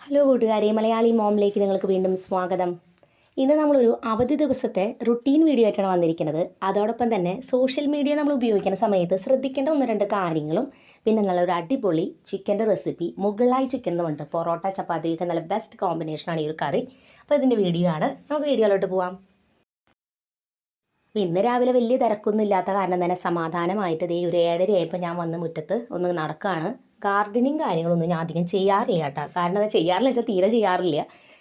Hello കൂട്ടുകാരെ, മലയാളി മോമിലേക്ക് നിങ്ങൾക്ക് വീണ്ടും സ്വാഗതം. ഇന്ന് നമ്മളൊരു അവധി ദിവസത്തെ റുട്ടീൻ വീഡിയോ ആയിട്ടാണ് വന്നിരിക്കുന്നത്. അതോടൊപ്പം തന്നെ സോഷ്യൽ മീഡിയ നമ്മൾ ഉപയോഗിക്കുന്ന സമയത്ത് ശ്രദ്ധിക്കേണ്ട ഒന്ന് രണ്ട് കാര്യങ്ങളും, പിന്നെ നല്ലൊരു അടിപൊളി ചിക്കൻ്റെ റെസിപ്പി, മുഗളായി ചിക്കൻ എന്ന് പറഞ്ഞിട്ട് പൊറോട്ട ചപ്പാത്തിയൊക്കെ നല്ല ബെസ്റ്റ് കോമ്പിനേഷനാണ് ഈ ഒരു കറി. അപ്പോൾ ഇതിൻ്റെ വീഡിയോ ആണ്. നമുക്ക് വീഡിയോയിലോട്ട് പോവാം. അപ്പോൾ ഇന്ന് രാവിലെ വലിയ തിരക്കൊന്നും ഇല്ലാത്ത കാരണം തന്നെ സമാധാനമായിട്ട് ദേ ഒരു 7:30 ആയപ്പോൾ ഞാൻ വന്ന് മുറ്റത്ത് ഒന്ന് നടക്കുകയാണ്. ഗാർഡനിങ് കാര്യങ്ങളൊന്നും ഞാൻ അധികം ചെയ്യാറില്ല കേട്ടോ. കാരണം അത് ചെയ്യാറില്ല വെച്ചാൽ തീരെ ചെയ്യാറില്ല.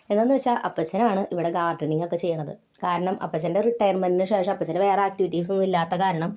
എന്താണെന്ന് വെച്ചാൽ അപ്പച്ചനാണ് ഇവിടെ ഗാർഡനിങ് ഒക്കെ ചെയ്യണത്. കാരണം അപ്പച്ചൻ്റെ റിട്ടയർമെൻറ്റിന് ശേഷം അപ്പച്ചന് വേറെ ആക്ടിവിറ്റീസ് ഒന്നും ഇല്ലാത്ത കാരണം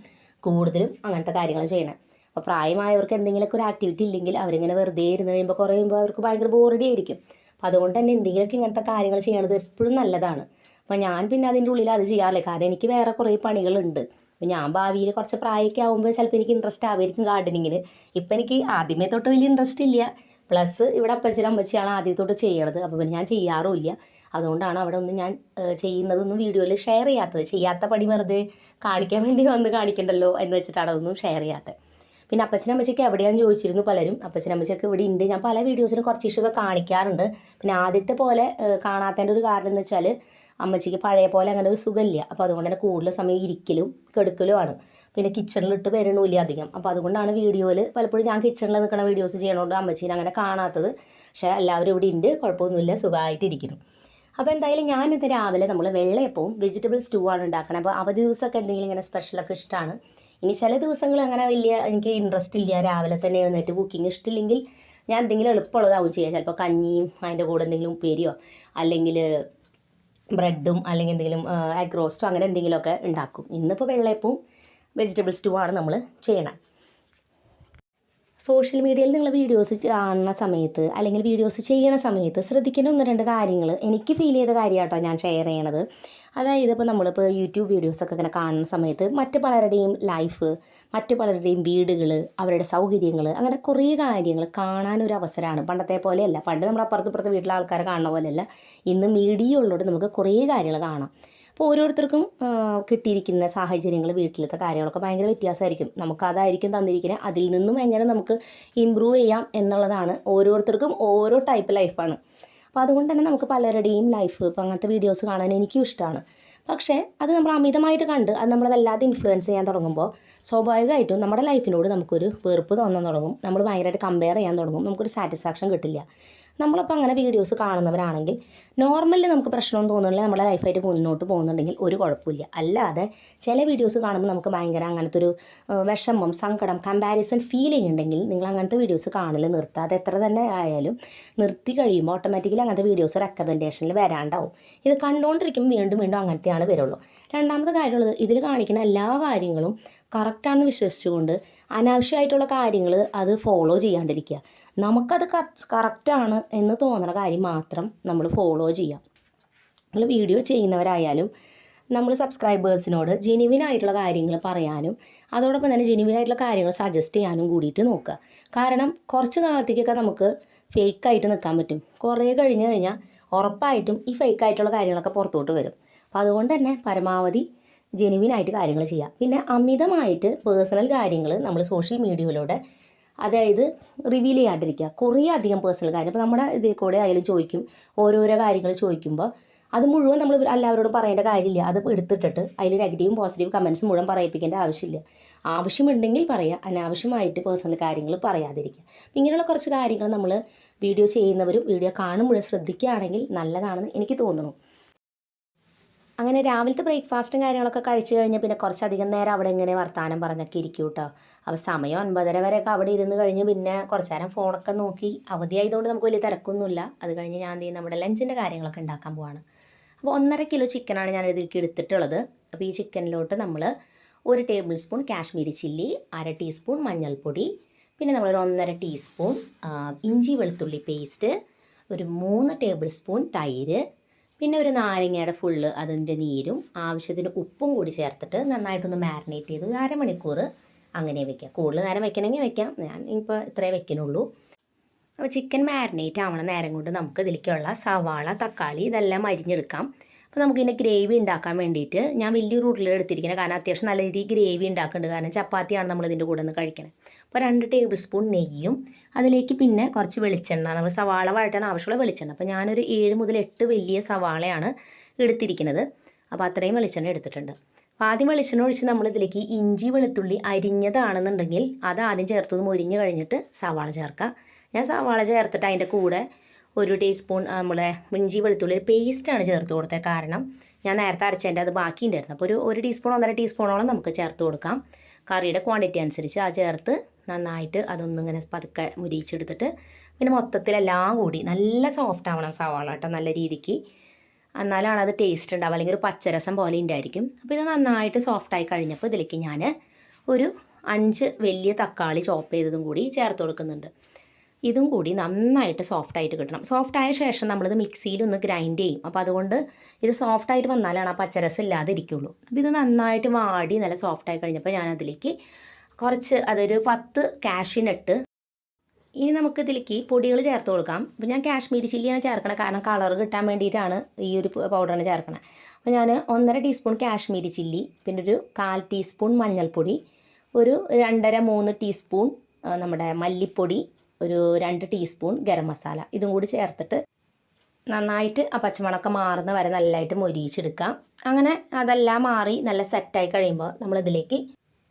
കൂടുതലും അങ്ങനത്തെ കാര്യങ്ങൾ ചെയ്യണം. അപ്പോൾ പ്രായമായവർക്ക് എന്തെങ്കിലുമൊക്കെ ഒരു ആക്ടിവിറ്റി ഇല്ലെങ്കിൽ അവരിങ്ങനെ വെറുതെ ഇരുന്ന് കഴിയുമ്പോൾ കുറേ കഴിയുമ്പോൾ അവർക്ക് ഭയങ്കര ബോറടി ആയിരിക്കും. അപ്പോൾ അതുകൊണ്ട് തന്നെ എന്തെങ്കിലുമൊക്കെ ഇങ്ങനത്തെ കാര്യങ്ങൾ ചെയ്യണത് എപ്പോഴും നല്ലതാണ്. അപ്പോൾ ഞാൻ പിന്നെ അതിൻ്റെ ഉള്ളിൽ അത് ചെയ്യാറില്ല. കാരണം എനിക്ക് വേറെ കുറേ പണികളുണ്ട്. അപ്പോൾ ഞാൻ ഭാവിയിൽ കുറച്ച് പ്രായമൊക്കെ ആകുമ്പോൾ ചിലപ്പോൾ എനിക്ക് ഇൻട്രസ്റ്റ് ആവുമായിരിക്കും ഗാർഡനിങ്ങിന്. ഇപ്പം എനിക്ക് ആദ്യമേ തൊട്ട് വലിയ ഇൻട്രസ്റ്റ് ഇല്ല. പ്ലസ് ഇവിടെ അപ്പച്ചനും അമ്മച്ചിയാണ് ആദ്യം തൊട്ട് ചെയ്യണത്. അപ്പോൾ പിന്നെ ഞാൻ ചെയ്യാറുമില്ല. അതുകൊണ്ടാണ് അവിടെ ഒന്നും ഞാൻ ചെയ്യുന്നതൊന്നും വീഡിയോയിൽ ഷെയർ ചെയ്യാത്തത്. ചെയ്യാത്ത പണി വെറുതെ കാണിക്കാൻ വേണ്ടി വന്ന് കാണിക്കണ്ടല്ലോ എന്ന് വെച്ചിട്ടാണ് അതൊന്നും ഷെയർ ചെയ്യാത്തത്. പിന്നെ അപ്പച്ചനമ്മച്ചൊക്കെ എവിടെയാണെന്ന് ചോദിച്ചിരുന്നു പലരും. അപ്പച്ചനമ്മച്ചൊക്കെ ഇവിടെ ഉണ്ട്. ഞാൻ പല വീഡിയോസിനും കുറച്ച് ഇഷ്യൂക്കെ കാണിക്കാറുണ്ട്. പിന്നെ ആദ്യത്തെ പോലെ കാണാത്തതിൻ്റെ ഒരു കാരണം എന്ന് വെച്ചാൽ അമ്മച്ചിക്ക് പഴയ പോലെ അങ്ങനെ ഒരു സുഖമില്ല. അപ്പോൾ അതുകൊണ്ട് തന്നെ കൂടുതൽ സമയം ഇരിക്കലും കെടുക്കലുമാണ്. പിന്നെ കിച്ചണിലിട്ട് വരണമില്ല അധികം. അപ്പോൾ അതുകൊണ്ടാണ് വീഡിയോയിൽ പലപ്പോഴും ഞാൻ കിച്ചണിൽ നിൽക്കുന്ന വീഡിയോസ് ചെയ്യണോണ്ട് അമ്മച്ചീനെ അങ്ങനെ കാണാത്തത്. പക്ഷേ എല്ലാവരും ഇവിടെ ഉണ്ട്, കുഴപ്പമൊന്നുമില്ല, സുഖമായിട്ടിരിക്കുന്നു. അപ്പോൾ എന്തായാലും ഞാൻ ഇന്ന് രാവിലെ നമ്മൾ വെള്ളയപ്പവും വെജിറ്റബിൾ സ്റ്റൂ ആണ് ഉണ്ടാക്കണം. അപ്പോൾ അവധി ദിവസമൊക്കെ എന്തെങ്കിലും ഇങ്ങനെ സ്പെഷ്യലൊക്കെ ഇഷ്ടമാണ്. ഇനി ചില ദിവസങ്ങൾ അങ്ങനെ വലിയ എനിക്ക് ഇൻട്രസ്റ്റ് ഇല്ല, രാവിലെ തന്നെ എഴുന്നേറ്റ് കുക്കിംഗ് ഇഷ്ടമില്ലെങ്കിൽ ഞാൻ എന്തെങ്കിലും എളുപ്പമുള്ളതാവും ചെയ്യുക. ചിലപ്പോൾ കഞ്ഞിയും അതിൻ്റെ കൂടെ എന്തെങ്കിലും ഉപ്പേരിയോ അല്ലെങ്കിൽ ബ്രെഡും അല്ലെങ്കിൽ എന്തെങ്കിലും എഗ് റോസ്റ്റോ അങ്ങനെ എന്തെങ്കിലുമൊക്കെ ഉണ്ടാക്കും. ഇന്നിപ്പോൾ വെള്ളയപ്പവും വെജിറ്റബിൾ സ്റ്റൂ ആണ് നമ്മൾ ചെയ്യണം. സോഷ്യൽ മീഡിയയിൽ നിങ്ങൾ വീഡിയോസ് കാണുന്ന സമയത്ത് അല്ലെങ്കിൽ വീഡിയോസ് ചെയ്യണ സമയത്ത് ശ്രദ്ധിക്കേണ്ട ഒന്ന് രണ്ട് കാര്യങ്ങൾ എനിക്ക് ഫീൽ ചെയ്ത കാര്യമാട്ടോ ഞാൻ ഷെയർ ചെയ്യണത്. അതായത് ഇപ്പോൾ നമ്മളിപ്പോൾ യൂട്യൂബ് വീഡിയോസൊക്കെ ഇങ്ങനെ കാണുന്ന സമയത്ത് മറ്റ് പലരുടെയും ലൈഫ്, മറ്റ് പലരുടെയും വീടുകൾ, അവരുടെ സൗകര്യങ്ങൾ, അങ്ങനെ കുറേ കാര്യങ്ങൾ കാണാനൊരു അവസരമാണ്. പണ്ടത്തെ പോലെയല്ല. പണ്ട് നമ്മൾ അപ്പുറത്ത് വീട്ടിലെ ആൾക്കാരെ കാണുന്ന പോലെയല്ല. ഇന്ന് മീഡിയ ഉള്ളതുകൊണ്ട് നമുക്ക് കുറേ കാര്യങ്ങൾ കാണാം. അപ്പോൾ ഓരോരുത്തർക്കും കിട്ടിയിരിക്കുന്ന സാഹചര്യങ്ങൾ, വീട്ടിലത്തെ കാര്യങ്ങളൊക്കെ ഭയങ്കര വ്യത്യാസമായിരിക്കും. നമുക്കതായിരിക്കും തന്നിരിക്കുന്നത്. അതിൽ നിന്നും എങ്ങനെ നമുക്ക് ഇമ്പ്രൂവ് ചെയ്യാം എന്നുള്ളതാണ്. ഓരോരുത്തർക്കും ഓരോ ടൈപ്പ് ലൈഫാണ്. അപ്പോൾ അതുകൊണ്ട് തന്നെ നമുക്ക് പലരുടെയും ലൈഫ് ഇപ്പോൾ അങ്ങനത്തെ വീഡിയോസ് കാണാൻ എനിക്കും ഇഷ്ടമാണ്. പക്ഷേ അത് നമ്മൾ അമിതമായിട്ട് കണ്ട് അത് നമ്മളെ വല്ലാതെ ഇൻഫ്ലുവൻസ് ചെയ്യാൻ തുടങ്ങുമ്പോൾ സ്വാഭാവികമായിട്ടും നമ്മുടെ ലൈഫിനോട് നമുക്കൊരു വെറുപ്പ് തോന്നാൻ തുടങ്ങും. നമ്മൾ ഭയങ്കരമായിട്ട് കമ്പയർ ചെയ്യാൻ തുടങ്ങും. നമുക്കൊരു സാറ്റിസ്ഫാക്ഷൻ കിട്ടില്ല. നമ്മളപ്പോൾ അങ്ങനെ വീഡിയോസ് കാണുന്നവരാണെങ്കിൽ നോർമലി നമുക്ക് പ്രശ്നമൊന്നും തോന്നുന്നില്ല, നമ്മുടെ ലൈഫായിട്ട് മുന്നോട്ട് പോകുന്നുണ്ടെങ്കിൽ ഒരു കുഴപ്പമില്ല. അല്ലാതെ ചില വീഡിയോസ് കാണുമ്പോൾ നമുക്ക് ഭയങ്കര അങ്ങനത്തെ ഒരു വിഷമം, സങ്കടം, കമ്പാരിസൺ ഫീൽ ചെയ്യുന്നുണ്ടെങ്കിൽ നിങ്ങൾ അങ്ങനത്തെ വീഡിയോസ് കാണൽ നിർത്തുക. അത് എത്ര തന്നെ ആയാലും നിർത്തി കഴിയുമ്പോൾ ഓട്ടോമാറ്റിക്കലി അങ്ങനത്തെ വീഡിയോസ് റെക്കമെൻഡേഷനിൽ വരാണ്ടാവും. ഇത് കണ്ടുകൊണ്ടിരിക്കുമ്പോൾ വീണ്ടും വീണ്ടും അങ്ങനത്തെയാണ് വരുള്ളൂ. രണ്ടാമത്തെ കാര്യമുള്ളത്, ഇതിൽ കാണിക്കുന്ന എല്ലാ കാര്യങ്ങളും കറക്റ്റാണെന്ന് വിശ്വസിച്ചുകൊണ്ട് അനാവശ്യമായിട്ടുള്ള കാര്യങ്ങൾ അത് ഫോളോ ചെയ്യാണ്ടിരിക്കുക. നമുക്കത് കറക്റ്റാണ് എന്ന് തോന്നുന്ന കാര്യം മാത്രം നമ്മൾ ഫോളോ ചെയ്യാം. നമ്മൾ വീഡിയോ ചെയ്യുന്നവരായാലും നമ്മൾ സബ്സ്ക്രൈബേഴ്സിനോട് ജെനുവിനായിട്ടുള്ള കാര്യങ്ങൾ പറയാനും അതോടൊപ്പം തന്നെ ജെനുവിനായിട്ടുള്ള കാര്യങ്ങൾ സജസ്റ്റ് ചെയ്യാനും കൂടിയിട്ട് നോക്കുക. കാരണം കുറച്ച് നാളത്തേക്കൊക്കെ നമുക്ക് ഫേക്കായിട്ട് നിൽക്കാൻ പറ്റും. കുറേ കഴിഞ്ഞ് കഴിഞ്ഞാൽ ഉറപ്പായിട്ടും ഈ ഫേക്കായിട്ടുള്ള കാര്യങ്ങളൊക്കെ പുറത്തോട്ട് വരും. അപ്പോൾ അതുകൊണ്ട് തന്നെ പരമാവധി ജെനുവിനായിട്ട് കാര്യങ്ങൾ ചെയ്യുക. പിന്നെ അമിതമായിട്ട് പേഴ്സണൽ കാര്യങ്ങൾ നമ്മൾ സോഷ്യൽ മീഡിയയിലൂടെ അതായത് റിവീൽ ചെയ്യാണ്ടിരിക്കുക. കുറേ അധികം പേഴ്സണൽ കാര്യം ഇപ്പോൾ നമ്മുടെ ഇതിൽ കൂടെ ആയാലും ചോദിക്കും, ഓരോരോ കാര്യങ്ങൾ ചോദിക്കുമ്പോൾ അത് മുഴുവൻ നമ്മൾ എല്ലാവരോടും പറയേണ്ട കാര്യമില്ല. അത് എടുത്തിട്ടിട്ട് അതിൽ നെഗറ്റീവും പോസിറ്റീവ് കമൻറ്റ്സ് മുഴുവൻ പറയിപ്പിക്കേണ്ട ആവശ്യമില്ല. ആവശ്യമുണ്ടെങ്കിൽ പറയുക, അനാവശ്യമായിട്ട് പേഴ്സണൽ കാര്യങ്ങൾ പറയാതിരിക്കുക. ഇങ്ങനെയുള്ള കുറച്ച് കാര്യങ്ങൾ നമ്മൾ വീഡിയോ ചെയ്യുന്നവരും വീഡിയോ കാണുമ്പോഴും ശ്രദ്ധിക്കുകയാണെങ്കിൽ നല്ലതാണെന്ന് എനിക്ക് തോന്നുന്നു. അങ്ങനെ രാവിലത്തെ ബ്രേക്ക്ഫാസ്റ്റും കാര്യങ്ങളൊക്കെ കഴിച്ച് കഴിഞ്ഞാൽ പിന്നെ കുറച്ചധികം നേരം അവിടെ ഇങ്ങനെ വർത്തമാനം പറഞ്ഞൊക്കെ ഇരിക്കും കേട്ടോ. അപ്പോൾ സമയം 9:30 വരെയൊക്കെ അവിടെ ഇരുന്ന് കഴിഞ്ഞ് പിന്നെ കുറച്ച് നേരം ഫോണൊക്കെ നോക്കി, അവധിയായതുകൊണ്ട് നമുക്ക് വലിയ തിരക്കൊന്നുമില്ല. അത് കഴിഞ്ഞ് ഞാൻ നമ്മുടെ ലഞ്ചിൻ്റെ കാര്യങ്ങളൊക്കെ ഉണ്ടാക്കാൻ പോവാണ്. അപ്പോൾ 1.5 കിലോ ചിക്കനാണ് ഞാൻ ഇതിലേക്ക് എടുത്തിട്ടുള്ളത്. അപ്പോൾ ഈ ചിക്കനിലോട്ട് നമ്മൾ 1 table spoon Kashmiri chilli, 1/2 teaspoon മഞ്ഞൾപ്പൊടി, പിന്നെ നമ്മളൊരു 1.5 ടീസ്പൂൺ ഇഞ്ചി വെളുത്തുള്ളി പേസ്റ്റ്, ഒരു 3 ടേബിൾ സ്പൂൺ തൈര്, പിന്നെ ഒരു നാരങ്ങയുടെ ഫുള്ള് അതിൻ്റെ നീരും ആവശ്യത്തിന് ഉപ്പും കൂടി ചേർത്തിട്ട് നന്നായിട്ടൊന്ന് മാരിനേറ്റ് ചെയ്ത് 1/2 മണിക്കൂർ അങ്ങനെ വെക്കാം. കൂടുതൽ നേരം വെക്കണമെങ്കിൽ വെക്കാം. ഞാൻ ഇപ്പോൾ ഇത്രേ വെക്കുന്നുള്ളൂ. അപ്പോൾ ചിക്കൻ മാരിനേറ്റ് ആവണ നേരം കൊണ്ട് നമുക്ക് ഇതിലേക്കുള്ള സവാള, തക്കാളി ഇതെല്ലാം അരിഞ്ഞെടുക്കാം. അപ്പോൾ നമുക്കിതിൻ്റെ ഗ്രേവി ഉണ്ടാക്കാൻ വേണ്ടിയിട്ട് ഞാൻ വലിയൊരു ഉരുളി എടുത്തിരിക്കുന്നത്, കാരണം അത്യാവശ്യം നല്ല രീതിയിൽ ഗ്രേവി ഉണ്ടാക്കുന്നുണ്ട്, കാരണം ചപ്പാത്തിയാണ് നമ്മൾ ഇതിൻ്റെ കൂടെ നിന്ന് കഴിക്കുന്നത്. അപ്പോൾ 2 ടേബിൾ സ്പൂൺ നെയ്യും അതിലേക്ക് പിന്നെ കുറച്ച് വെളിച്ചെണ്ണ, നമ്മൾ സവാള വഴറ്റാൻ ആവശ്യമുള്ള വെളിച്ചെണ്ണ. അപ്പോൾ ഞാനൊരു 7 മുതൽ 8 വലിയ സവാളയാണ് എടുത്തിരിക്കുന്നത്. അപ്പോൾ അത്രയും വെളിച്ചെണ്ണ എടുത്തിട്ടുണ്ട്. അപ്പോൾ ആദ്യം വെളിച്ചെണ്ണ ഒഴിച്ച് നമ്മളിതിലേക്ക് ഇഞ്ചി വെളുത്തുള്ളി അരിഞ്ഞതാണെന്നുണ്ടെങ്കിൽ അത് ആദ്യം ചേർത്തത് മൊരിഞ്ഞ് കഴിഞ്ഞിട്ട് സവാള ചേർക്കാം. ഞാൻ സവാള ചേർത്തിട്ട് അതിൻ്റെ കൂടെ 1 ടീസ്പൂൺ നമ്മളെ ഇഞ്ചി വെളുത്തുള്ളി പേസ്റ്റാണ് ചേർത്ത് കൊടുത്തത്, കാരണം ഞാൻ നേരത്തെ അരച്ചതിൻ്റെ അത് ബാക്കിയുണ്ടായിരുന്നു. അപ്പോൾ ഒരു ടീസ്പൂൺ 1.5 ടീസ്പൂണോളം നമുക്ക് ചേർത്ത് കൊടുക്കാം. കറിയുടെ ക്വാണ്ടിറ്റി അനുസരിച്ച് ആ ചേർത്ത് നന്നായിട്ട് അതൊന്നിങ്ങനെ പതുക്കെ മുരിച്ചെടുത്തിട്ട് പിന്നെ മൊത്തത്തിലെല്ലാം കൂടി നല്ല സോഫ്റ്റ് ആവണം സവാള കേട്ടോ, നല്ല രീതിക്ക്, എന്നാലാണ് അത് ടേസ്റ്റ് ഉണ്ടാവുക, അല്ലെങ്കിൽ ഒരു പച്ചരസം പോലെ ഉണ്ടായിരിക്കും. അപ്പോൾ ഇത് നന്നായിട്ട് സോഫ്റ്റായി കഴിഞ്ഞപ്പോൾ ഇതിലേക്ക് ഞാൻ ഒരു 5 വലിയ തക്കാളി ചോപ്പ് ചെയ്തതും കൂടി ചേർത്ത് കൊടുക്കുന്നുണ്ട്. ഇതും കൂടി നന്നായിട്ട് സോഫ്റ്റായിട്ട് കിട്ടണം. സോഫ്റ്റായ ശേഷം നമ്മളിത് മിക്സിയിലൊന്ന് ഗ്രൈൻഡ് ചെയ്യും. അപ്പോൾ അതുകൊണ്ട് ഇത് സോഫ്റ്റായിട്ട് വന്നാലാണ് ആ പച്ചരസം ഇല്ലാതെ ഇരിക്കുള്ളൂ. അപ്പോൾ ഇത് നന്നായിട്ട് വാടി നല്ല സോഫ്റ്റായി കഴിഞ്ഞപ്പോൾ ഞാനതിലേക്ക് കുറച്ച് അതൊരു 10 കാഷ്യൂനട്ട്, ഇനി നമുക്ക് ഇതിലേക്ക് പൊടികൾ ചേർത്ത് കൊടുക്കാം. അപ്പോൾ ഞാൻ കാശ്മീരി ചില്ലിയാണ് ചേർക്കണത്, കാരണം കളർ കിട്ടാൻ വേണ്ടിയിട്ടാണ് ഈ ഒരു പൗഡറാണ് ചേർക്കണത്. അപ്പോൾ ഞാൻ 1.5 ടീസ്പൂൺ കാശ്മീരി ചില്ലി, പിന്നെ ഒരു 1/4 ടീസ്പൂൺ മഞ്ഞൾപ്പൊടി, ഒരു 2.5-3 ടീസ്പൂൺ നമ്മുടെ മല്ലിപ്പൊടി, ഒരു 2 ടീസ്പൂൺ ഗരം മസാല, ഇതും കൂടി ചേർത്തിട്ട് നന്നായിട്ട് ആ പച്ചമണക്കം മാറുന്ന വരെ നല്ലതായിട്ട് മൊരിയിച്ചെടുക്കാം. അങ്ങനെ അതെല്ലാം മാറി നല്ല സെറ്റായി കഴിയുമ്പോൾ നമ്മളിതിലേക്ക്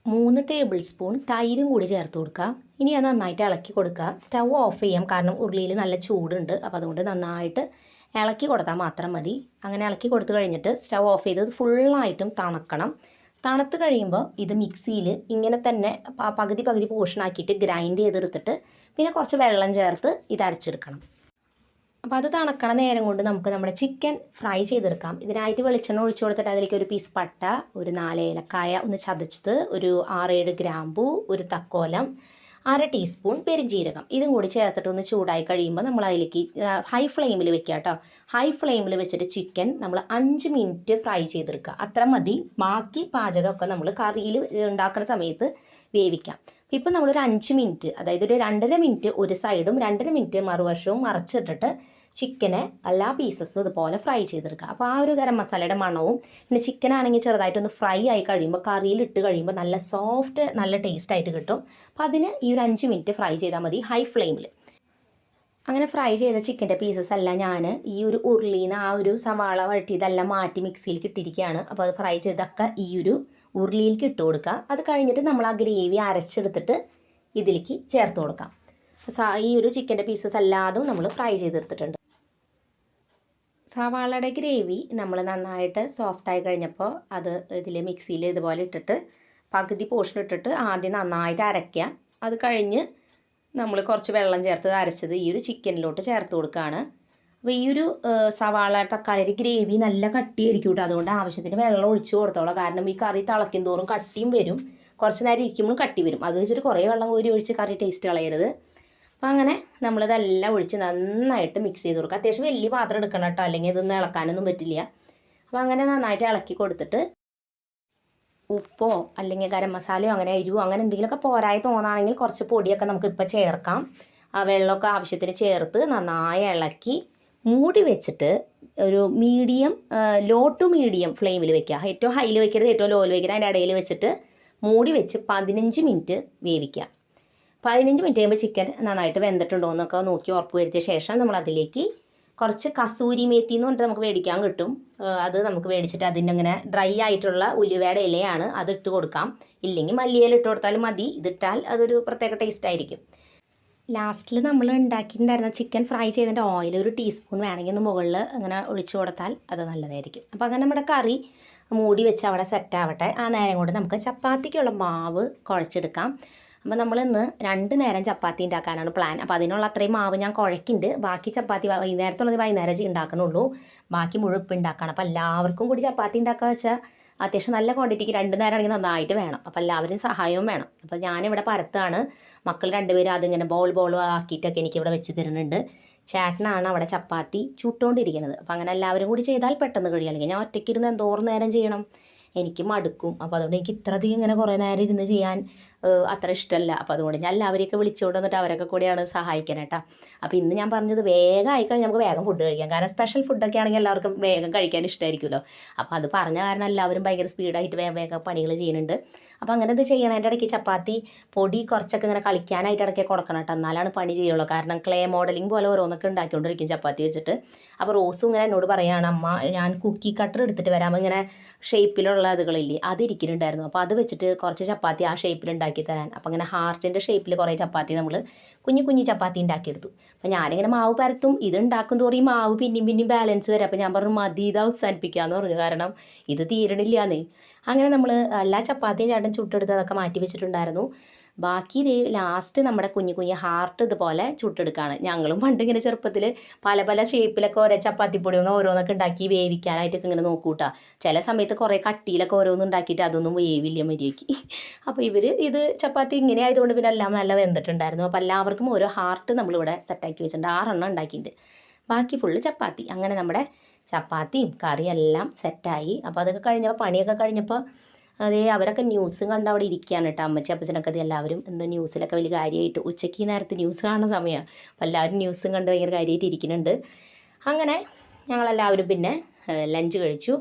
3 ടേബിൾ സ്പൂൺ തൈരും കൂടി ചേർത്ത് കൊടുക്കുക. ഇനി അത് നന്നായിട്ട് ഇളക്കി കൊടുക്കുക. സ്റ്റൗ ഓഫ് ചെയ്യാം, കാരണം ഉരുളിയിൽ നല്ല ചൂടുണ്ട്. അപ്പോൾ അതുകൊണ്ട് നന്നായിട്ട് ഇളക്കി കൊടുത്താൽ മാത്രം മതി. അങ്ങനെ ഇളക്കി കൊടുത്തു കഴിഞ്ഞിട്ട് സ്റ്റൗ ഓഫ് ചെയ്ത് ഫുള്ളായിട്ടും തണുക്കണം. തണുത്ത് കഴിയുമ്പോൾ ഇത് മിക്സിയിൽ ഇങ്ങനെ തന്നെ പകുതി പോർഷനാക്കിയിട്ട് ഗ്രൈൻഡ് ചെയ്തെടുത്തിട്ട് പിന്നെ കുറച്ച് വെള്ളം ചേർത്ത് ഇത് അരച്ചെടുക്കണം. അപ്പോൾ അത് തണുക്കണ നേരം കൊണ്ട് നമുക്ക് നമ്മുടെ ചിക്കൻ ഫ്രൈ ചെയ്തെടുക്കാം. ഇതിനായിട്ട് വെളിച്ചെണ്ണ ഒഴിച്ചു കൊടുത്തിട്ട് അതിലേക്ക് ഒരു പീസ് പട്ട, ഒരു 4 ഏലക്കായ ഒന്ന് ചതച്ചത്, ഒരു 6-7 ഗ്രാമ്പൂ, ഒരു തക്കോലം, 1/2 ടീസ്പൂൺ പെരുംജീരകം, ഇതും കൂടി ചേർത്തിട്ട് ഒന്ന് ചൂടായി കഴിയുമ്പോൾ നമ്മൾ അതിലേക്ക് ഹൈ ഫ്ലെയിമിൽ വെക്കുക കേട്ടോ. ഹൈ ഫ്ലെയിമിൽ വെച്ചിട്ട് ചിക്കൻ നമ്മൾ 5 മിനിറ്റ് ഫ്രൈ ചെയ്തെടുക്കുക, അത്ര മതി. ബാക്കി പാചകമൊക്കെ നമ്മൾ കറിയിൽ ഉണ്ടാക്കുന്ന സമയത്ത് വേവിക്കാം. ഇപ്പം നമ്മളൊരു 5 മിനിറ്റ്, അതായത് ഒരു 2.5 മിനിറ്റ് ഒരു സൈഡും 2.5 മിനിറ്റ് മറുവശവും മറച്ചിട്ടിട്ട് ചിക്കനെ എല്ലാ പീസസും ഇതുപോലെ ഫ്രൈ ചെയ്തെടുക്കുക. അപ്പോൾ ആ ഒരു ഗരം മസാലയുടെ മണവും പിന്നെ ചിക്കനാണെങ്കിൽ ചെറുതായിട്ടൊന്ന് ഫ്രൈ ആയി കഴിയുമ്പോൾ കറിയിലിട്ട് കഴിയുമ്പോൾ നല്ല സോഫ്റ്റ് നല്ല ടേസ്റ്റായിട്ട് കിട്ടും. അപ്പോൾ അതിന് ഈ ഒരു 5 മിനിറ്റ് ഫ്രൈ ചെയ്താൽ മതി ഹൈ ഫ്ലെയിമിൽ. അങ്ങനെ ഫ്രൈ ചെയ്ത ചിക്കൻ്റെ പീസസ് എല്ലാം ഞാൻ ഈ ഒരു ഉരുളിയിൽ നിന്ന് ആ ഒരു സവാള വഴറ്റിയതെല്ലാം മാറ്റി മിക്സിയിലേക്ക് ഇട്ടിരിക്കുകയാണ്. അപ്പോൾ അത് ഫ്രൈ ചെയ്തൊക്കെ ഈ ഒരു ഉരുളിയിലേക്ക് ഇട്ട് കൊടുക്കുക. അത് കഴിഞ്ഞിട്ട് നമ്മൾ ആ ഗ്രേവി അരച്ചെടുത്തിട്ട് ഇതിലേക്ക് ചേർത്ത് കൊടുക്കാം. ഈ ഒരു ചിക്കൻ്റെ പീസസ് എല്ലാതും നമ്മൾ ഫ്രൈ ചെയ്തെടുത്തിട്ടുണ്ട്. സവാളയുടെ ഗ്രേവി നമ്മൾ നന്നായിട്ട് സോഫ്റ്റായി കഴിഞ്ഞപ്പോൾ അത് ഇതിൽ മിക്സിയിൽ ഇതുപോലെ ഇട്ടിട്ട് പകുതി പോർഷൻ ഇട്ടിട്ട് ആദ്യം നന്നായിട്ട് അരയ്ക്കുക. അത് കഴിഞ്ഞ് നമ്മൾ കുറച്ച് വെള്ളം ചേർത്ത് അരച്ചത് ഈ ഒരു ചിക്കനിലോട്ട് ചേർത്ത് കൊടുക്കുകയാണ്. അപ്പോൾ ഈ ഒരു സവാള തക്കാളി ഗ്രേവി നല്ല കട്ടിയായിരിക്കും കേട്ടോ, അതുകൊണ്ട് ആവശ്യത്തിന് വെള്ളം ഒഴിച്ച് കൊടുത്തോളാം. കാരണം ഈ കറി തിളയ്ക്കും തോറും കട്ടിയും വരും, കുറച്ച് നേരം ഇരിക്കുമ്പോഴും കട്ടി വരും. അത് വെച്ചിട്ട് കുറേ വെള്ളം കോരി ഒഴിച്ച് കറി ടേസ്റ്റ് കളയരുത്. അപ്പോൾ അങ്ങനെ നമ്മളിതെല്ലാം ഒഴിച്ച് നന്നായിട്ട് മിക്സ് ചെയ്ത് കൊടുക്കുക. അത്യാവശ്യം വലിയ പാത്രം എടുക്കണം കേട്ടോ, അല്ലെങ്കിൽ ഇതൊന്നും ഇളക്കാനൊന്നും പറ്റില്ല. അപ്പോൾ അങ്ങനെ നന്നായിട്ട് ഇളക്കി കൊടുത്തിട്ട് ഉപ്പോ അല്ലെങ്കിൽ ഗരം മസാലയോ അങ്ങനെ എരിവോ അങ്ങനെ എന്തെങ്കിലുമൊക്കെ പോരായി തോന്നുകയാണെങ്കിൽ കുറച്ച് പൊടിയൊക്കെ നമുക്കിപ്പോൾ ചേർക്കാം. ആ വെള്ളമൊക്കെ ആവശ്യത്തിന് ചേർത്ത് നന്നായി ഇളക്കി മൂടി വെച്ചിട്ട് ഒരു മീഡിയം ലോ ടു മീഡിയം ഫ്ലെയിമിൽ വെക്കുക. ഏറ്റവും ഹൈയിൽ വെക്കരുത്, ഏറ്റവും ലോയിൽ വെക്കരുത്, അതിൻ്റെ ഇടയിൽ വെച്ചിട്ട് മൂടി വെച്ച് 15 മിനിറ്റ് വേവിക്കുക. 15 മിനിറ്റ് കഴിയുമ്പോൾ ചിക്കൻ നന്നായിട്ട് വെന്തിട്ടുണ്ടോ എന്നൊക്കെ നോക്കി ഉറപ്പ് വരുത്തിയ ശേഷം നമ്മൾ അതിലേക്ക് കുറച്ച് കസൂരി മേത്തി എന്ന് പറഞ്ഞിട്ട് നമുക്ക് മേടിക്കാൻ കിട്ടും. അത് നമുക്ക് മേടിച്ചിട്ട് അതിൻ്റെ അങ്ങനെ ഡ്രൈ ആയിട്ടുള്ള ഉലുവയുടെ ഇലയാണ്, അത് ഇട്ട് കൊടുക്കാം. ഇല്ലെങ്കിൽ മല്ലിയില ഇട്ട് കൊടുത്താലും മതി. ഇതിട്ടാൽ അതൊരു പ്രത്യേക ടേസ്റ്റ് ആയിരിക്കും. ലാസ്റ്റിൽ നമ്മൾ ഉണ്ടാക്കിയിട്ടുണ്ടായിരുന്ന ചിക്കൻ ഫ്രൈ ചെയ്തതിൻ്റെ ഓയിൽ ഒരു ടീസ്പൂൺ വേണമെങ്കിൽ ഒന്ന് മുകളിൽ അങ്ങനെ ഒഴിച്ചു കൊടുത്താൽ അത് നല്ലതായിരിക്കും. അപ്പോൾ അങ്ങനെ നമ്മുടെ കറി മൂടി വെച്ച് അവിടെ സെറ്റാവട്ടെ. ആ നേരം കൊണ്ട് നമുക്ക് ചപ്പാത്തിക്കുള്ള മാവ് കുഴച്ചെടുക്കാം. അപ്പോൾ നമ്മളിന്ന് 2 നേരം ചപ്പാത്തി ഉണ്ടാക്കാനാണ് പ്ലാൻ. അപ്പോൾ അതിനുള്ള അത്രയും മാവ് ഞാൻ കുഴക്കുന്നുണ്ട്. ബാക്കി ചപ്പാത്തി വൈകുന്നേരത്തുള്ളത് വൈകുന്നേരം ഉണ്ടാക്കണുള്ളൂ, ബാക്കി മുഴുപ്പ് ഉണ്ടാക്കണം. അപ്പോൾ എല്ലാവർക്കും കൂടി ചപ്പാത്തി ഉണ്ടാക്കുക വെച്ചാൽ അത്യാവശ്യം നല്ല ക്വാണ്ടിറ്റിക്ക് 2 നേരം ആണെങ്കിൽ നന്നായിട്ട് വേണം. അപ്പോൾ എല്ലാവരും സഹായവും വേണം. അപ്പോൾ ഞാനിവിടെ പരത്താണ്. മക്കൾ 2 പേരും അതിങ്ങനെ ബോൾ ആക്കിയിട്ടൊക്കെ എനിക്കിവിടെ വെച്ച് തരുന്നുണ്ട്. ചേട്ടനാണ് അവിടെ ചപ്പാത്തി ചുട്ടുകൊണ്ടിരിക്കുന്നത്. അപ്പോൾ അങ്ങനെ എല്ലാവരും കൂടി ചെയ്താൽ പെട്ടെന്ന് കഴിയും. അല്ലെങ്കിൽ ഞാൻ ഒറ്റയ്ക്കിരുന്ന് എന്തോരം നേരം ചെയ്യണം. എനിക്ക് മടുക്കും. അപ്പോൾ അതുകൊണ്ട് എനിക്ക് ഇത്രയധികം ഇങ്ങനെ കുറേ നേരം ഇരുന്ന് ചെയ്യാൻ അത്ര ഇഷ്ടമല്ല. അപ്പോൾ അതുകൊണ്ട് ഞാൻ എല്ലാവരെയൊക്കെ വിളിച്ചുകൊണ്ട് വന്നിട്ട് അവരൊക്കെ കൂടിയാണ് സഹായിക്കാൻ കേട്ടോ. അപ്പോൾ ഇന്ന് ഞാൻ പറഞ്ഞത് വേഗം ആയിക്കഴിഞ്ഞാൽ നമുക്ക് വേഗം ഫുഡ് കഴിക്കാം. കാരണം സ്പെഷ്യൽ ഫുഡൊക്കെ ആണെങ്കിൽ എല്ലാവർക്കും വേഗം കഴിക്കാൻ ഇഷ്ടമായിരിക്കുമല്ലോ. അപ്പോൾ അത് പറഞ്ഞ കാരണം എല്ലാവരും ഭയങ്കര സ്പീഡായിട്ട് വേഗം വേഗം പണികൾ ചെയ്യുന്നുണ്ട്. അപ്പോൾ അങ്ങനെ ഇത് ചെയ്യണം. എൻ്റെ ഇടയ്ക്ക് ചപ്പാത്തി പൊടി കുറച്ചൊക്കെ ഇങ്ങനെ കളിക്കാനായിട്ട് ഇടയ്ക്ക് കൊടുക്കണം കേട്ടോ, എന്നാലാണ് പണി ചെയ്യുള്ളൂ. കാരണം ക്ലേ മോഡലിംഗ് പോലെ ഓരോന്നൊക്കെ ഉണ്ടാക്കിക്കൊണ്ടിരിക്കും ചപ്പാത്തി വെച്ചിട്ട്. അപ്പോൾ റോസും ഇങ്ങനെ എന്നോട് പറയുകയാണ്, അമ്മ ഞാൻ കുക്കി കട്ടർ എടുത്തിട്ട് വരാം, ഇങ്ങനെ ഷേപ്പിലുള്ള അതുകളില്ലേ അതിരിക്കുന്നുണ്ടായിരുന്നു, അപ്പോൾ അത് വെച്ചിട്ട് കുറച്ച് ചപ്പാത്തി ആ ഷേപ്പിൽ ഉണ്ടാക്കി തരാൻ. അപ്പോൾ അങ്ങനെ ഹാർട്ടിൻ്റെ ഷേപ്പിൽ കുറേ ചപ്പാത്തി നമ്മൾ കുഞ്ഞു കുഞ്ഞു ചപ്പാത്തി ഉണ്ടാക്കിയെടുത്തു. അപ്പോൾ ഞാനിങ്ങനെ മാവ് പരത്തും, ഇത് ഉണ്ടാക്കും തോറും ഈ മാവ് പിന്നെയും ബാലൻസ് വരും. അപ്പോൾ ഞാൻ പറഞ്ഞു മതി ഇത് അവസാനിപ്പിക്കാമെന്ന് പറഞ്ഞു, കാരണം ഇത് തീരണില്ലാന്നേ. അങ്ങനെ നമ്മൾ എല്ലാ ചപ്പാത്തിയും ചേട്ടൻ ചുട്ടെടുത്ത് അതൊക്കെ മാറ്റി വെച്ചിട്ടുണ്ടായിരുന്നു. ബാക്കി ഇത് ലാസ്റ്റ് നമ്മുടെ കുഞ്ഞു കുഞ്ഞു ഹാർട്ട് ഇതുപോലെ ചുട്ടെടുക്കുകയാണ്. ഞങ്ങളും പണ്ട് ഇങ്ങനെ ചെറുപ്പത്തിൽ പല പല ഷേപ്പിലൊക്കെ ഓരോ ചപ്പാത്തിപ്പൊടി ഓരോന്നൊക്കെ ഉണ്ടാക്കി വേവിക്കാനായിട്ടൊക്കെ ഇങ്ങനെ നോക്കൂട്ടാ. ചില സമയത്ത് കുറേ കട്ടിയിലൊക്കെ ഓരോന്നും ഉണ്ടാക്കിയിട്ട് അതൊന്നും വേവില്ല മര്യാദയ്ക്ക്. അപ്പോൾ ഇവർ ഇത് ചപ്പാത്തി ഇങ്ങനെ ആയതുകൊണ്ട് പിന്നെ എല്ലാം നല്ല വെന്തിട്ടുണ്ടായിരുന്നു. അപ്പോൾ എല്ലാവർക്കും ഓരോ ഹാർട്ട് നമ്മളിവിടെ സെറ്റാക്കി വെച്ചിട്ടുണ്ട്. 6 എണ്ണം ഉണ്ടാക്കിയിട്ടുണ്ട്, ബാക്കി ഫുള്ള് ചപ്പാത്തി. അങ്ങനെ നമ്മുടെ ചപ്പാത്തിയും കറിയും എല്ലാം സെറ്റായി. അപ്പോൾ അതൊക്കെ കഴിഞ്ഞപ്പോൾ പണിയൊക്കെ കഴിഞ്ഞപ്പോൾ അതേ അവരൊക്കെ ന്യൂസും കണ്ട് അവിടെ ഇരിക്കുകയാണ് കേട്ടോ. അമ്മച്ചി അപ്പച്ചനൊക്കെ അത് എല്ലാവരും എന്തോ ന്യൂസിലൊക്കെ വലിയ കാര്യമായിട്ട് ഉച്ചയ്ക്ക് നേരത്തെ ന്യൂസ് കാണുന്ന സമയമാണ്. അപ്പോൾ എല്ലാവരും ന്യൂസും കണ്ട് ഭയങ്കര കാര്യമായിട്ട് ഇരിക്കുന്നുണ്ട്. അങ്ങനെ ഞങ്ങളെല്ലാവരും പിന്നെ ലഞ്ച് കഴിച്ചു.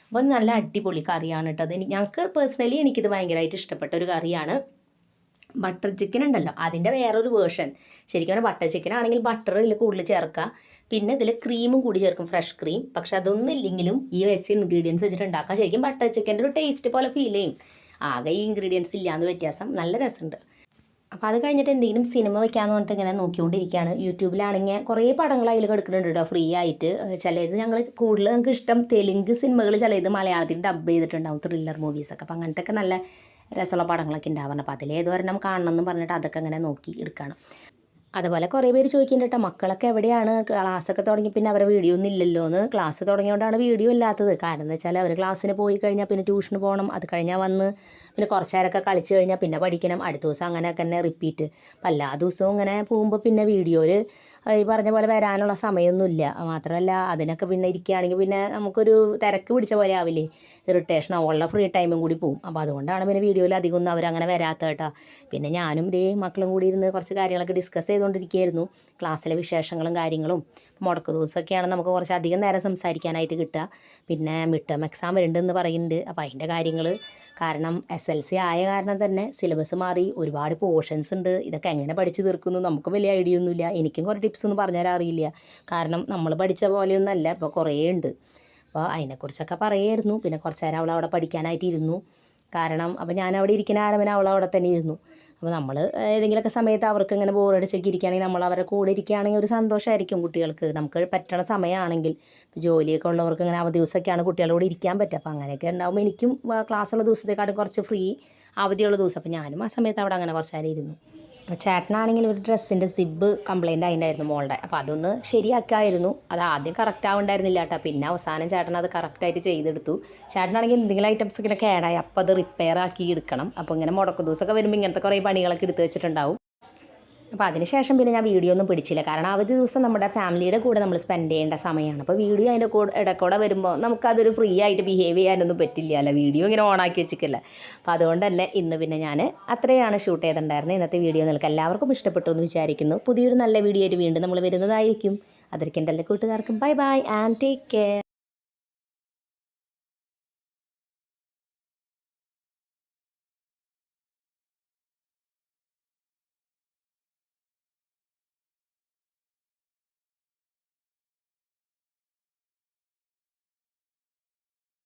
അപ്പോൾ നല്ല അടിപൊളി കറിയാണ് കേട്ടോ. അത് ഞങ്ങൾക്ക് പേഴ്സണലി എനിക്കിത് ഭയങ്കരമായിട്ട് ഇഷ്ടപ്പെട്ട ഒരു കറിയാണ്. ബട്ടർ ചിക്കൻ ഉണ്ടല്ലോ അതിൻ്റെ വേറൊരു വേർഷൻ. ശരിക്കും പറഞ്ഞാൽ ബട്ടർ ചിക്കൻ ആണെങ്കിൽ ബട്ടർ ഇതിൽ കൂടുതൽ ചേർക്കുക, പിന്നെ ഇതിൽ ക്രീമും കൂടി ചേർക്കും, ഫ്രഷ് ക്രീം. പക്ഷെ അതൊന്നും ഇല്ലെങ്കിലും ഈ വെച്ച ഇൻഗ്രീഡിയൻസ് വെച്ചിട്ട് ഉണ്ടാക്കാം. ശരിക്കും ബട്ടർ ചിക്കൻ്റെ ഒരു ടേസ്റ്റ് പോലെ ഫീൽ ചെയ്യും. ആകെ ഈ ഇൻഗ്രീഡിയൻസ് ഇല്ലാന്ന് വ്യത്യാസം, നല്ല രസമുണ്ട്. അപ്പോൾ അത് കഴിഞ്ഞിട്ട് എന്തെങ്കിലും സിനിമ വെക്കാമെന്ന് പറഞ്ഞിട്ട് ഇങ്ങനെ നോക്കിക്കൊണ്ടിരിക്കുകയാണ്. യൂട്യൂബിലാണെങ്കിൽ കുറേ പടങ്ങൾ അതിൽ കിടക്കുന്നുണ്ട് കേട്ടോ ഫ്രീ ആയിട്ട്. ചിലത് ഞങ്ങൾ കൂടുതൽ നമുക്ക് ഇഷ്ടം തെലുങ്ക് സിനിമകൾ, ചിലത് മലയാളത്തിൽ ഡബ് ചെയ്തിട്ടുണ്ടാവും, ത്രില്ലർ മൂവീസൊക്കെ. അപ്പോൾ അങ്ങനത്തെ ഒക്കെ നല്ല രസമുള്ള പടങ്ങളൊക്കെ ഉണ്ടാവാറുണ്ട്. അപ്പോൾ അതിലേതൊരെണ്ണം കാണണമെന്ന് പറഞ്ഞിട്ട് അതൊക്കെ അങ്ങനെ നോക്കി എടുക്കുകയാണ്. അതുപോലെ കുറേ പേര് ചോദിക്കുന്നുണ്ട് കേട്ടോ, മക്കളൊക്കെ എവിടെയാണ്, ക്ലാസ്സൊക്കെ തുടങ്ങി പിന്നെ അവരുടെ വീഡിയോ ഒന്നും ഇല്ലല്ലോ എന്ന്. ക്ലാസ് തുടങ്ങിയതുകൊണ്ടാണ് വീഡിയോ ഇല്ലാത്തത്. കാരണം എന്താ വെച്ചാൽ അവർ ക്ലാസ്സിന് പോയി കഴിഞ്ഞാൽ പിന്നെ ട്യൂഷന് പോകണം, അത് കഴിഞ്ഞാൽ വന്ന് പിന്നെ കുറച്ച് നേരമൊക്കെ കളിച്ച് കഴിഞ്ഞാൽ പിന്നെ പഠിക്കണം, അടുത്ത ദിവസം അങ്ങനെയൊക്കെ തന്നെ റിപ്പീറ്റ്. അപ്പോൾ എല്ലാ ദിവസവും ഇങ്ങനെ പോകുമ്പോൾ പിന്നെ വീഡിയോയിൽ ഈ പറഞ്ഞ പോലെ വരാനുള്ള സമയമൊന്നുമില്ല. മാത്രമല്ല അതിനൊക്കെ പിന്നെ ഇരിക്കുകയാണെങ്കിൽ പിന്നെ നമുക്കൊരു തിരക്ക് പിടിച്ച പോലെ ആവില്ലേ, ഇറിറ്റേഷനോ ഉള്ള ഫ്രീ ടൈമും കൂടി പോകും. അപ്പോൾ അതുകൊണ്ടാണ് പിന്നെ വീഡിയോയിൽ അധികം ഒന്നും അവരങ്ങനെ വരാത്ത കേട്ടോ. പിന്നെ ഞാനും ഇതേ മക്കളും കൂടി ഇരുന്ന് കുറച്ച് കാര്യങ്ങളൊക്കെ ഡിസ്കസ് ചെയ്തുകൊണ്ടിരിക്കുകയായിരുന്നു, ക്ലാസ്സിലെ വിശേഷങ്ങളും കാര്യങ്ങളും. മുടക്ക് ദിവസമൊക്കെയാണ് നമുക്ക് കുറച്ച് അധികം നേരം സംസാരിക്കാനായിട്ട് കിട്ടുക. പിന്നെ മിഡ് ടേം എക്സാം വരുന്നുണ്ടെന്ന് പറയുന്നുണ്ട്. അപ്പോൾ അതിൻ്റെ കാര്യങ്ങൾ, കാരണം SLC ആയ കാരണം തന്നെ സിലബസ് മാറി, ഒരുപാട് പോർഷൻസ് ഉണ്ട്. ഇതൊക്കെ എങ്ങനെ പഠിച്ച് തീർക്കുന്നു നമുക്ക് വലിയ ഐഡിയ ഒന്നുമില്ല. എനിക്കും കുറേ ടിപ്സ് ഒന്നും പറഞ്ഞുതരാൻ അറിയില്ല, കാരണം നമ്മൾ പഠിച്ച പോലെയൊന്നുമല്ല, ഇപ്പോൾ കുറേ ഉണ്ട്. അപ്പോൾ അതിനെക്കുറിച്ചൊക്കെ പറയായിരുന്നു. പിന്നെ കുറച്ച് നേരം അവളവിടെ പഠിക്കാനായിട്ട് ഇരുന്നു. കാരണം അപ്പോൾ ഞാൻ അവിടെ ഇരിക്കുന്ന ആരവനെ അവളവിടെ തന്നെ ഇരുന്നു. അപ്പോൾ നമ്മൾ ഏതെങ്കിലുമൊക്കെ സമയത്ത് അവർക്ക് ഇങ്ങനെ ബോറടിച്ചൊക്കെ ഇരിക്കുകയാണെങ്കിൽ നമ്മൾ അവരുടെ കൂടെ ഇരിക്കുകയാണെങ്കിൽ ഒരു സന്തോഷമായിരിക്കും കുട്ടികൾക്ക്. നമുക്ക് പറ്റണ സമയമാണെങ്കിൽ ജോലിയൊക്കെ ഉള്ളവർക്ക് ഇങ്ങനെ അവധി ദിവസമൊക്കെയാണ് കുട്ടികളോട് ഇരിക്കാൻ പറ്റുക. അപ്പോൾ അങ്ങനെയൊക്കെ ഉണ്ടാകുമ്പോൾ എനിക്കും ക്ലാസ്സുള്ള ദിവസത്തെക്കാട്ടും കുറച്ച് ഫ്രീ അവധിയുള്ള ദിവസം. അപ്പോൾ ഞാനും ആ സമയത്ത് അവിടെ അങ്ങനെ കുറച്ച് നേരം ഇരുന്നു. അപ്പോൾ ചേട്ടനാണെങ്കിൽ ഒരു ഡ്രസ്സിൻ്റെ സിബ് കംപ്ലയിൻ്റ് ആയിട്ടുണ്ടായിരുന്നു മോളുടെ. അപ്പോൾ അതൊന്ന് ശരിയാക്കായിരുന്നു. അത് ആദ്യം കറക്റ്റ് ആവുണ്ടായിരുന്നില്ല കേട്ടോ, പിന്നെ അവസാനം ചേട്ടൻ അത് കറക്റ്റായിട്ട് ചെയ്തെടുത്തു. ചേട്ടനാണെങ്കിൽ എന്തെങ്കിലും ഐറ്റംസ് ഇങ്ങനെ കേടായി അപ്പോൾ അത് റിപ്പയർ ആക്കി എടുക്കണം. അപ്പോൾ ഇങ്ങനെ മുടക്ക് ദിവസമൊക്കെ വരുമ്പോൾ ഇങ്ങനത്തെ കുറേ പണികളൊക്കെ എടുത്ത് വെച്ചിട്ടുണ്ടാവും. അപ്പോൾ അതിനുശേഷം പിന്നെ ഞാൻ വീഡിയോ ഒന്നും പിടിച്ചില്ല, കാരണം അവധി ദിവസം നമ്മുടെ ഫാമിലിയുടെ കൂടെ നമ്മൾ സ്പെൻഡ് ചെയ്യേണ്ട സമയമാണ്. അപ്പോൾ വീഡിയോ അതിൻ്റെ ഇടയ്ക്കൂടെ വരുമ്പോൾ നമുക്കതൊരു ഫ്രീ ആയിട്ട് ബിഹേവ് ചെയ്യാനൊന്നും പറ്റില്ല, വീഡിയോ ഇങ്ങനെ ഓണാക്കി വെച്ചിട്ടില്ല. അപ്പോൾ അതുകൊണ്ട് തന്നെ ഇന്ന് പിന്നെ ഞാൻ അത്രയാണ് ഷൂട്ട് ചെയ്തിട്ടുണ്ടായിരുന്നത്. ഇന്നത്തെ വീഡിയോ നിങ്ങൾക്ക് എല്ലാവർക്കും ഇഷ്ടപ്പെട്ടു എന്ന് വിചാരിക്കുന്നു. പുതിയൊരു നല്ല വീഡിയോ ആയിട്ട് വീണ്ടും നമ്മൾ വരുന്നതായിരിക്കും. അതിലേക്ക് എൻ്റെ എല്ലാ കൂട്ടുകാർക്കും bye bye and take care.